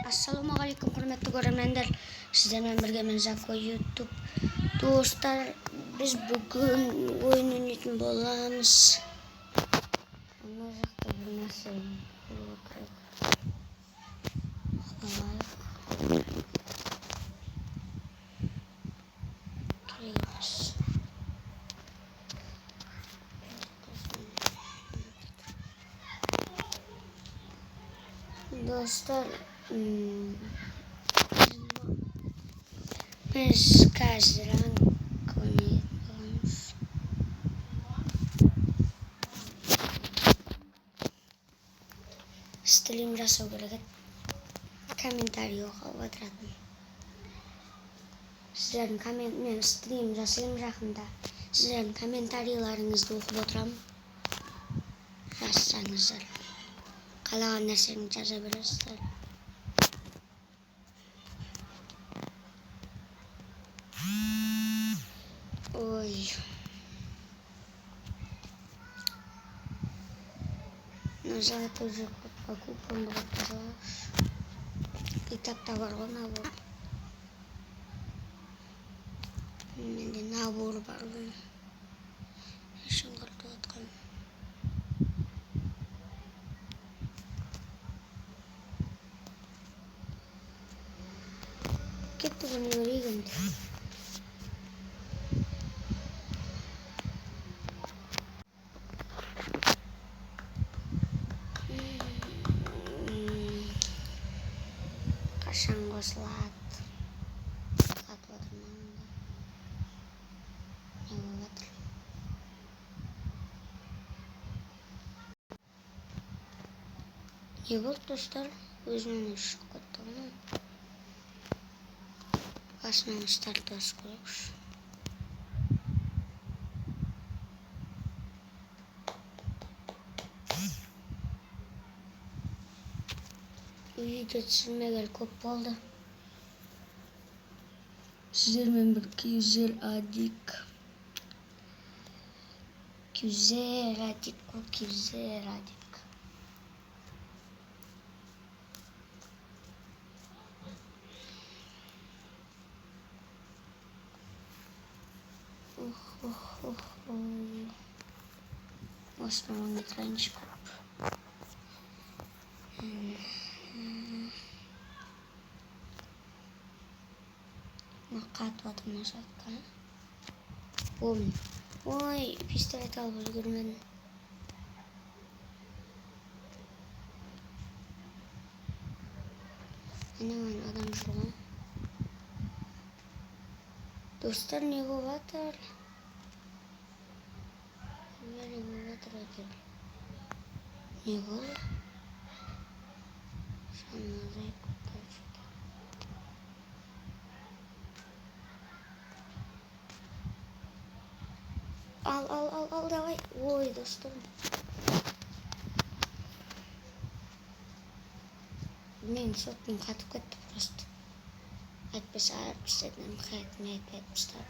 Assalamualaikum құрметті көрермендер, сіздермен бірге мен Зако YouTube. Достар, біз бүгін ойын ойнайтын боламыз. Ана жақта бір нәрсе болып Dostlar, biz қазір ойнаймыз. Стрим жасау керек. Комментарий оқып отыратын. Сіздердің мен стрим жасаймын жақында. Сіздердің комментарийларыңызды оқып отырамын. Жазсаңыздар. Қалаған нәрсені жаза бересіздер. Ой. Нажала тоже покупку багажа. И так товар набор. Менде набор бар. Шын қартып атқан. Кетті бұны көрейгенде. Қашан қосылады. Қатып отырмын. Не болып жатыр? Не болды, достар? Өзімнен шығып кетті ғой. Басынан старт басып көрейікші. Видео түсірмегелі көп болды. Сіздермен бір Кюзер Адик. Осман экранчик. Қатып атымна жатқа. Ой, пистолет алып үлгермедім. Анан адам жүрген. Достар, не болып жатыр? Не болып жатыр екен? Не болды? Шамазай көптеп жатыр. Ал, давай. Ой, достарым. Мен соттың қатып кетті просто. Айтпаса айырып істедім, қайтын айтпай тастап.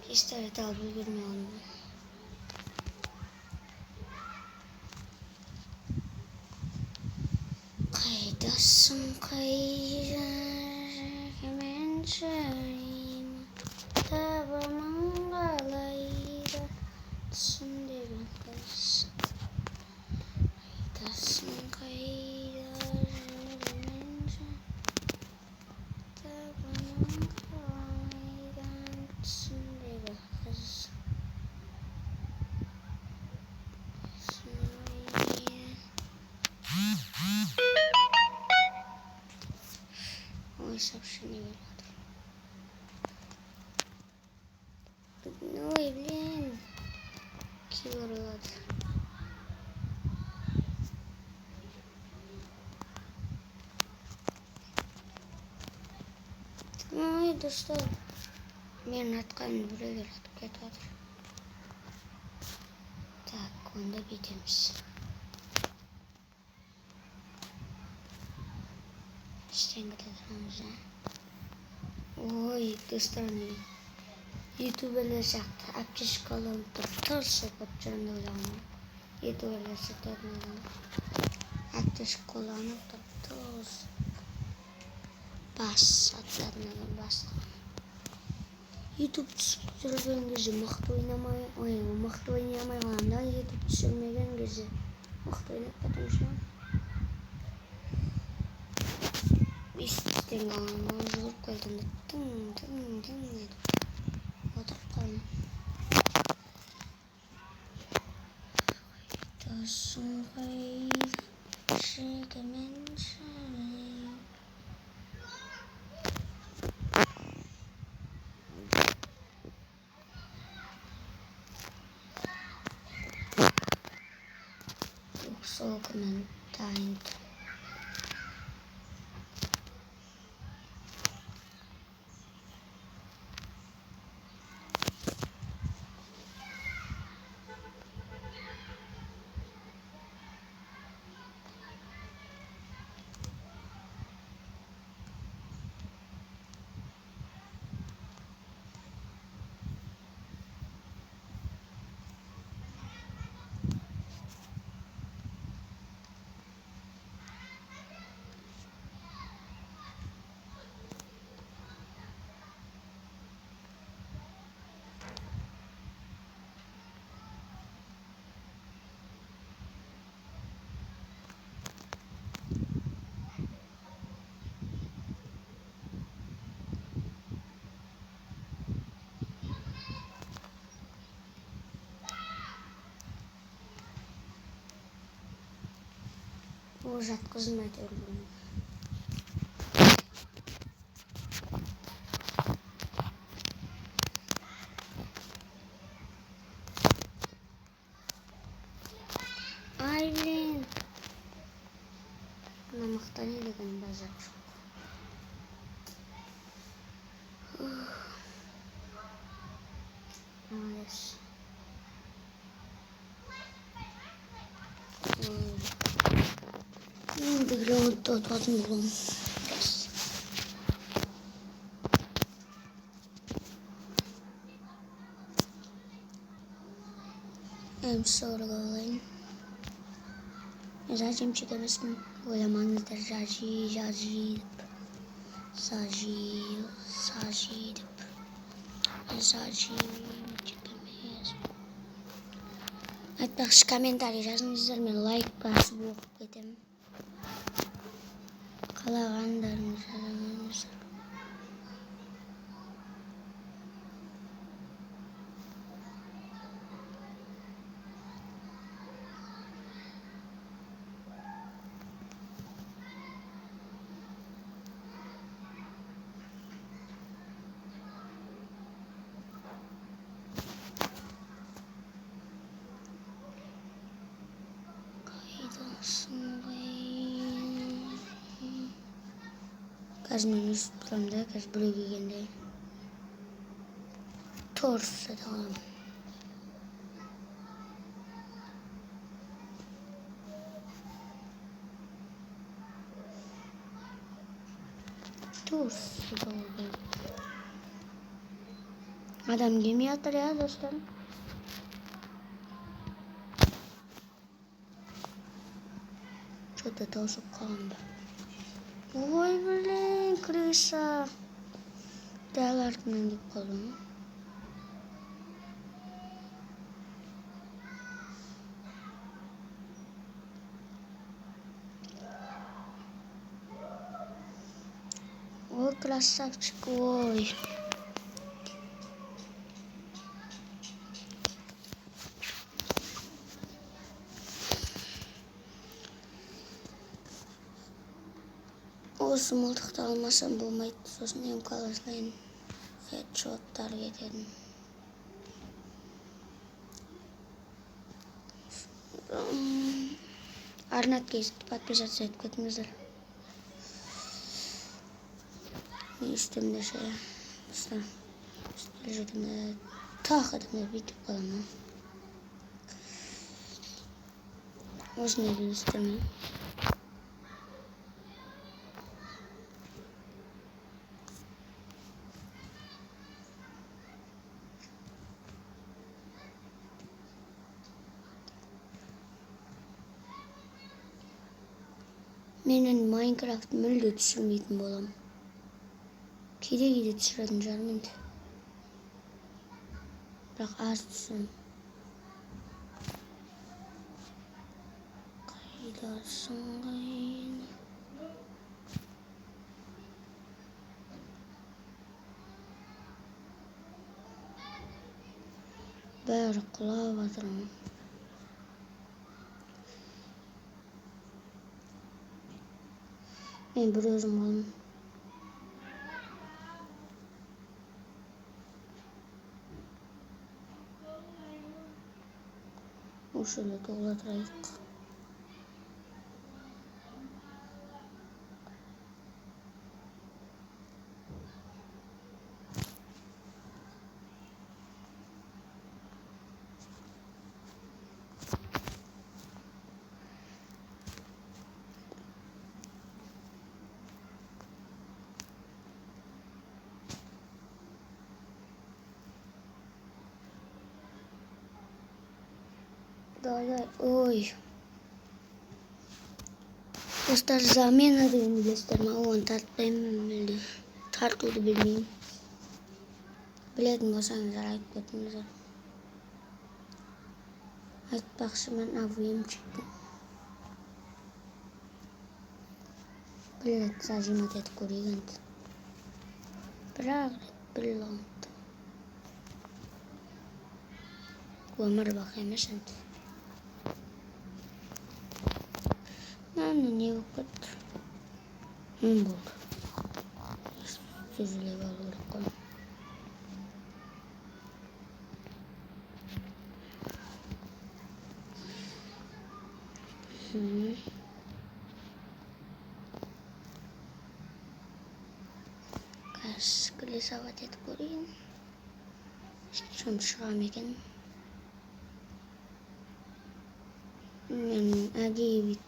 Пистолет алып үлгермей қалдым. Қайдасың, қайда мен жүрейін, табамын қалайда түсіндегі қыз. Қайдасың, қайда мен жүрейін, табамын қалайда түсіндегі қыз. Ой, сообщение велят. Ой, блин. Киллер. Ой, достар. Мен атқанын біреулер атып кетіп жатыр. Так, онда бүйтеміз. Стенгіде тұрамыз, Ой, достар, ютуберлер жақта әпкешік алып тұрып тұрсы көп жүрімді ойлағым. YouTube'da satırmadım. Yaklaşık kullanıp da toz. Bas satırmadım bas. YouTube sürmeyen gece mıhtı oynamay olanlar YouTube sürmeyen gece mıhtı oynatmadım şu an. İstedim anlamda zor koydum. Tın dedim. Oturup kaldım. Tasın kayır şekemen şarayım. Soğukman tayin. Uzat kızım ediyorum. Aylin. Namaktan ilegan bazar. Yes. Bigla todo belum. Yes. I'm sorry going. Zaten çıkan ismi oylamanızdır. Sajid. Айтпақшы комментарий жазыңыздар, мен лайк басып оқып кетемін. Қалағандарыңызды жазыңыздар. Қазір мен өсіп тұрамын да, қазір біреу келгенде торс сатып аламын. Торс сатып аламын. Адам келмей жатыр ya достарым. Что-то таусып қалған ба. Ой, блин, крыса. Дәл артынан келіп қалды ма? Ой, красавчик, ой. Осы мылтықты алмасам болмайды. Сосын МК-лардан хедшоттар кетеді. Арнат кезді подписаться етіп кетіңіздер. Мен үстімде ше. Үстімде жетімде тақыдымда бүйтіп қаламын. Осыны елін үстірмейм. Menen Minecraft müldür düşürmeydim bolam. Kide düşürdüm canım indi. Bırak az düşün. Kaydarsın kayın. Bär kulağı batırım. Ben bir özüm oğlum. O şöyle doldurayık. Далее, ой. Dostlar zamana adını gösterme. O an tartıldı bilmeyeyim. Biledim olsanız arayıp götünüz. Hadi bak ben avlayayım çıktım. Bilet saçma et koruyant. Bırak bilant. Kuamar bakayım eşent. Ne vakit? Buldu. Süzüle bağlı konu. Kas kelisavat et korin. Şun şuramiken. Agi bit.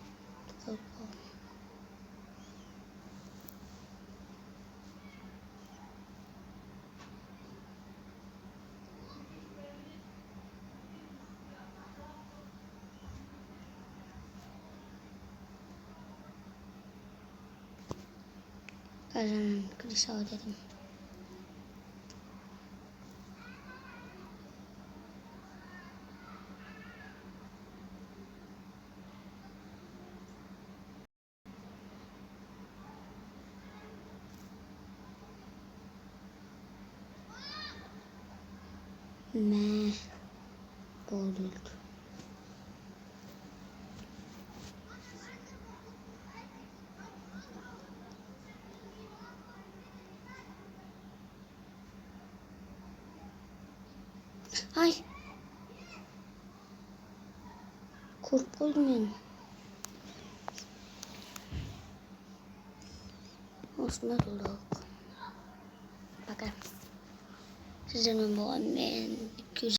Kazanan kelisavat etim. Me boğuldu. Ay. Kurt buldum. Osman dulu. Bakın. Sizin bu annen 200